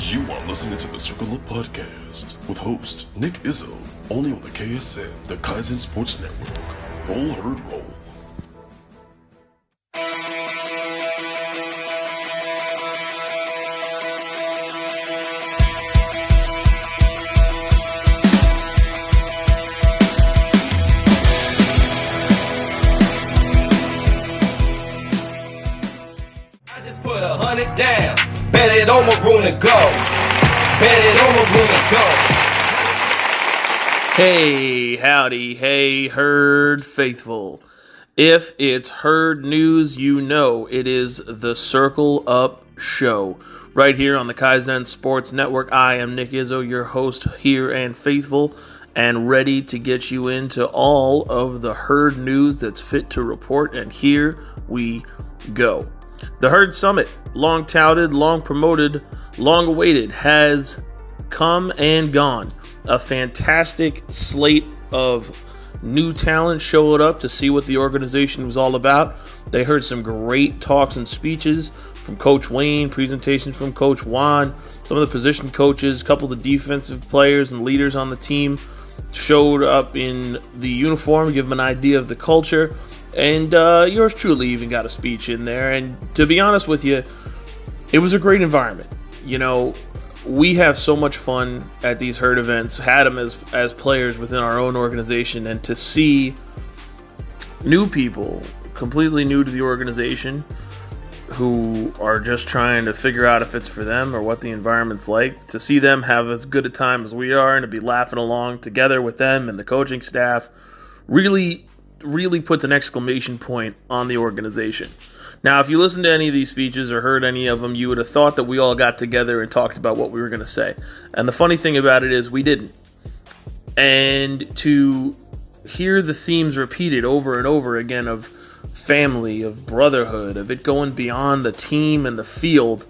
You are listening to the Circle Up Podcast with host Nick Izzo, only on the KSN, the Kaizen Sports Network. Roll Herd Roll. I just put 100 down. Bet it on Maroon to go. Bet it on Maroon to go. Hey, howdy, hey, Herd faithful. If it's Herd news, you know it is the Circle Up Show. Right here on the Kaizen Sports Network, I am Nick Izzo, your host here and faithful, and ready to get you into all of the Herd news that's fit to report, and here we go. The Herd Summit, long touted, long promoted, long awaited, has come and gone. A fantastic slate of new talent showed up to see what the organization was all about. They heard some great talks and speeches from Coach Wayne, presentations from Coach Juan, some of the position coaches, a couple of the defensive players and leaders on the team showed up in the uniform, give them an idea of the culture. And yours truly even got a speech in there. And to be honest with you, it was a great environment. You know, we have so much fun at these Herd events, had them as players within our own organization. And to see new people, completely new to the organization, who are just trying to figure out if it's for them or what the environment's like, to see them have as good a time as we are and to be laughing along together with them and the coaching staff really puts an exclamation point on the organization. Now, if you listened to any of these speeches or heard any of them, you would have thought that we all got together and talked about what we were going to say. And the funny thing about it is we didn't. And to hear the themes repeated over and over again of family, of brotherhood, of it going beyond the team and the field,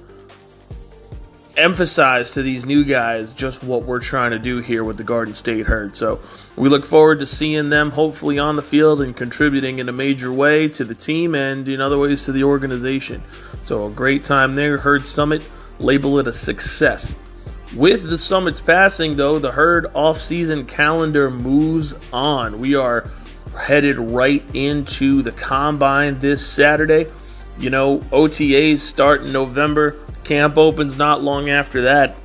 emphasize to these new guys just what we're trying to do here with the Garden State Herd. So we look forward to seeing them hopefully on the field and contributing in a major way to the team and in other ways to the organization. So a great time there. Herd Summit, label it a success. With the Summit's passing, though, the Herd off-season calendar moves on. We are headed right into the Combine this Saturday. You know, OTAs start in November. Camp opens not long after that.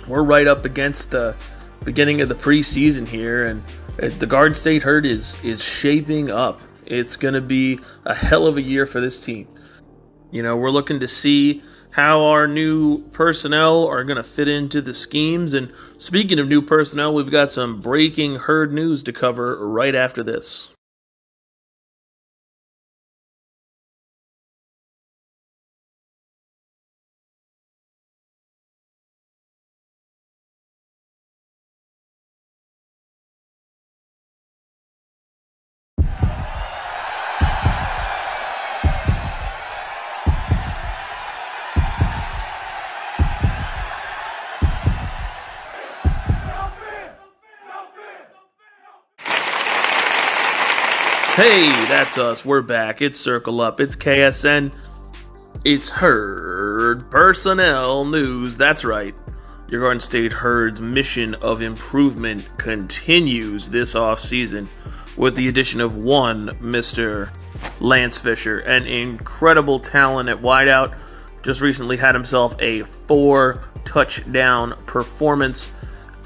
We're right up against the beginning of the preseason here, and the Garden State Herd is shaping up. It's going to be a hell of a year for this team. You know, we're looking to see how our new personnel are going to fit into the schemes. And speaking of new personnel, we've got some breaking Herd news to cover right after this. Hey, that's us. We're back. It's Circle Up. It's KSN. It's Herd Personnel News. That's right. Your Garden State Herd's mission of improvement continues this offseason with the addition of one Mr. Lance Fischer, an incredible talent at wideout. Just recently had himself a 4-touchdown performance,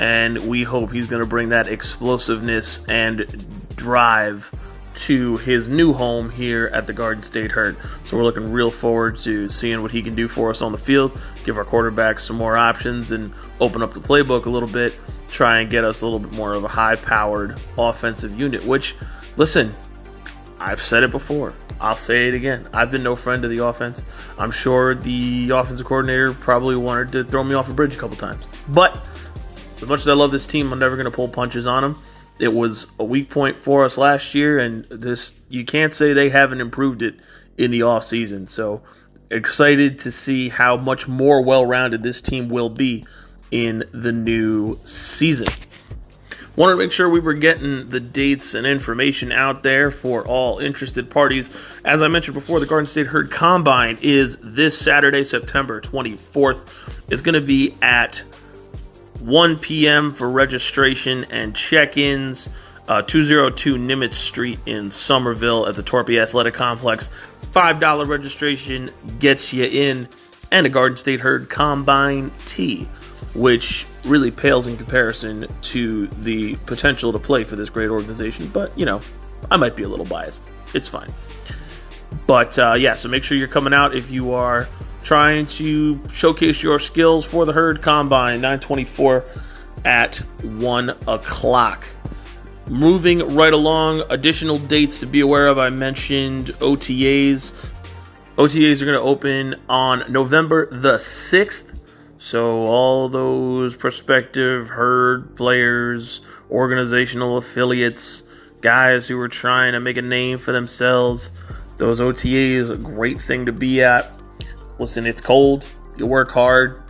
and we hope he's going to bring that explosiveness and drive to his new home here at the Garden State Herd. So we're looking real forward to seeing what he can do for us on the field, give our quarterbacks some more options, and open up the playbook a little bit, try and get us a little bit more of a high-powered offensive unit, which, listen, I've said it before. I'll say it again. I've been no friend of the offense. I'm sure the offensive coordinator probably wanted to throw me off a bridge a couple times. But as much as I love this team, I'm never going to pull punches on them. It was a weak point for us last year, and this you can't say they haven't improved it in the offseason. So excited to see how much more well-rounded this team will be in the new season. Wanted to make sure we were getting the dates and information out there for all interested parties. As I mentioned before, the Garden State Herd Combine is this Saturday, September 24th. It's going to be at 1 p.m. for registration and check-ins. 202 Nimitz Street in Somerville at the Torpy Athletic Complex. $5 registration gets you in, and a Garden State Herd Combine tee, which really pales in comparison to the potential to play for this great organization. But, I might be a little biased. It's fine. But, so make sure you're coming out if you are trying to showcase your skills for the Herd Combine, 9/24 at 1 o'clock. Moving right along, additional dates to be aware of. I mentioned OTAs. OTAs are going to open on November the 6th. So all those prospective Herd players, organizational affiliates, guys who are trying to make a name for themselves, those OTAs are a great thing to be at. Listen, it's cold. You work hard,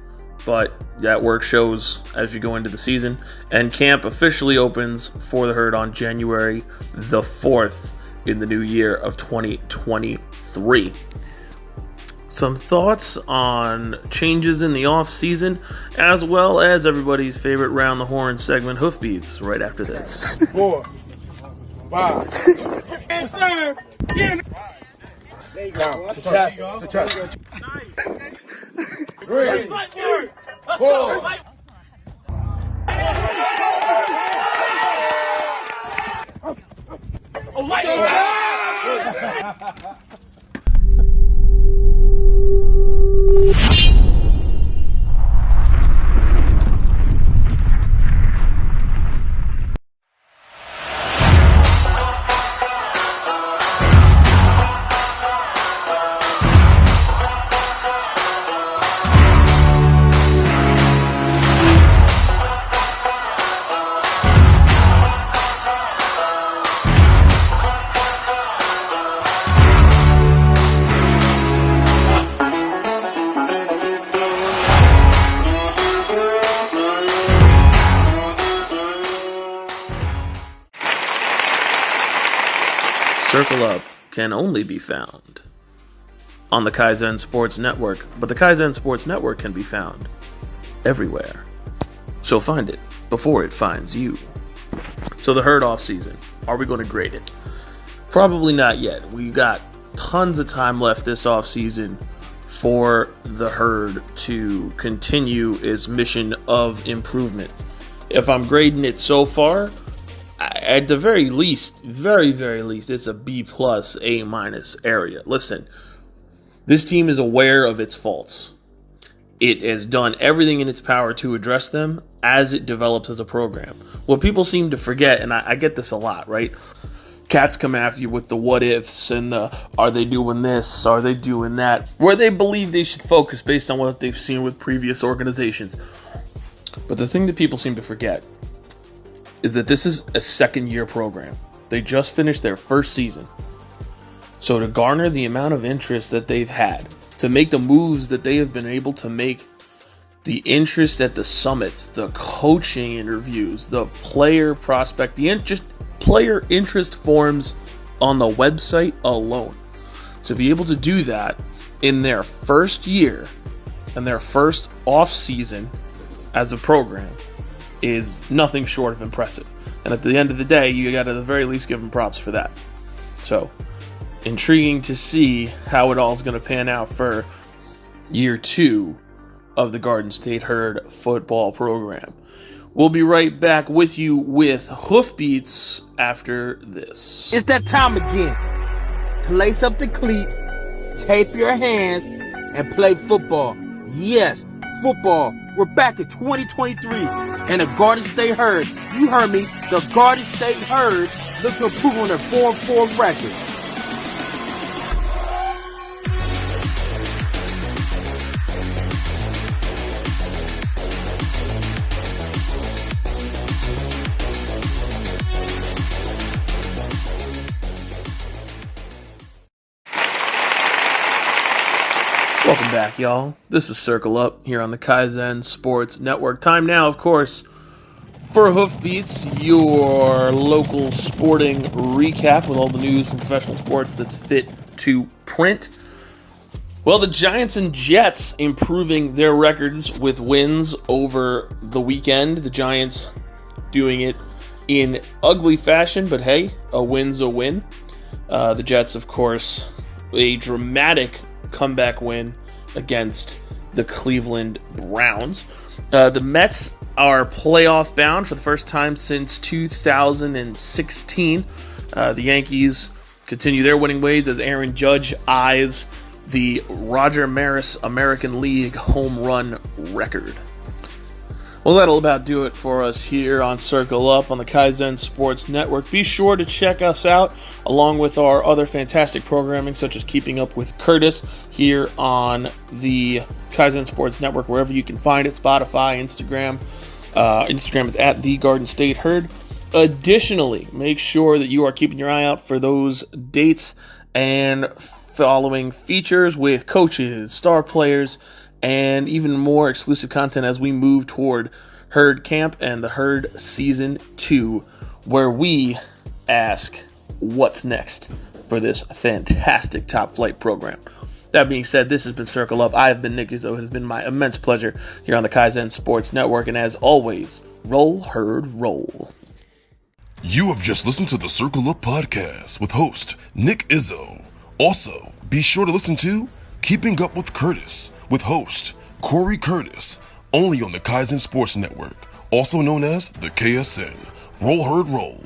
but that work shows as you go into the season. And camp officially opens for the Herd on January the 4th in the new year of 2023. Some thoughts on changes in the offseason, as well as everybody's favorite Round the Horn segment, Hoofbeats, right after this. 4, 5. Yes, sir. Yeah. There you go. To chest. To chest. 3, 4. Circle Up can only be found on the Kaizen Sports Network, but the Kaizen Sports Network can be found everywhere. So find it before it finds you. So the Herd off season, are we going to grade it? Probably not yet. We got tons of time left this off season for the Herd to continue its mission of improvement. If I'm grading it so far, at the very least, very, very least, it's a B+, A- area. Listen, this team is aware of its faults. It has done everything in its power to address them as it develops as a program. What people seem to forget, and I get this a lot, right? Cats come after you with the what ifs and the are they doing this, are they doing that, where they believe they should focus based on what they've seen with previous organizations. But the thing that people seem to forget is that this is a second-year program. They just finished their first season. So to garner the amount of interest that they've had, to make the moves that they have been able to make, the interest at the summits, the coaching interviews, the player prospect, just player interest forms on the website alone, to be able to do that in their first year and their first off-season as a program is nothing short of impressive. And at the end of the day, you got to at the very least give them props for that. So, intriguing to see how it all is going to pan out for year 2 of the Garden State Herd football program. We'll be right back with you with Hoofbeats after this. It's that time again. To lace up the cleats, tape your hands, and play football. Yes, football. We're back in 2023, and the Garden State Herd, you heard me, the Garden State Herd looks to improve on their 4-4 record. Welcome back, y'all. This is Circle Up here on the Kaizen Sports Network. Time now, of course, For Hoofbeats, your local sporting recap with all the news from professional sports that's fit to print. Well, the Giants and Jets improving their records with wins over the weekend. The Giants doing it in ugly fashion, but hey, a win's a win. The Jets, of course, a dramatic comeback win against the Cleveland Browns. The Mets are playoff bound for the first time since 2016. The Yankees continue their winning ways as Aaron Judge eyes the Roger Maris American League home run record. Well, that'll about do it for us here on Circle Up on the Kaizen Sports Network. Be sure to check us out along with our other fantastic programming such as Keeping Up with Curtis here on the Kaizen Sports Network, wherever you can find it, Spotify, Instagram. Instagram is at The Garden State Herd. Additionally, make sure that you are keeping your eye out for those dates and following features with coaches, star players, and even more exclusive content as we move toward Herd Camp and the Herd Season 2, where we ask what's next for this fantastic top flight program. That being said, this has been Circle Up. I have been Nick Izzo. It has been my immense pleasure here on the Kaizen Sports Network, and as always, roll, Herd, roll. You have just listened to the Circle Up podcast with host Nick Izzo. Also, be sure to listen to Keeping Up with Curtis with host Corey Curtis, only on the Kaizen Sports Network, also known as the KSN. Roll, Herd, roll.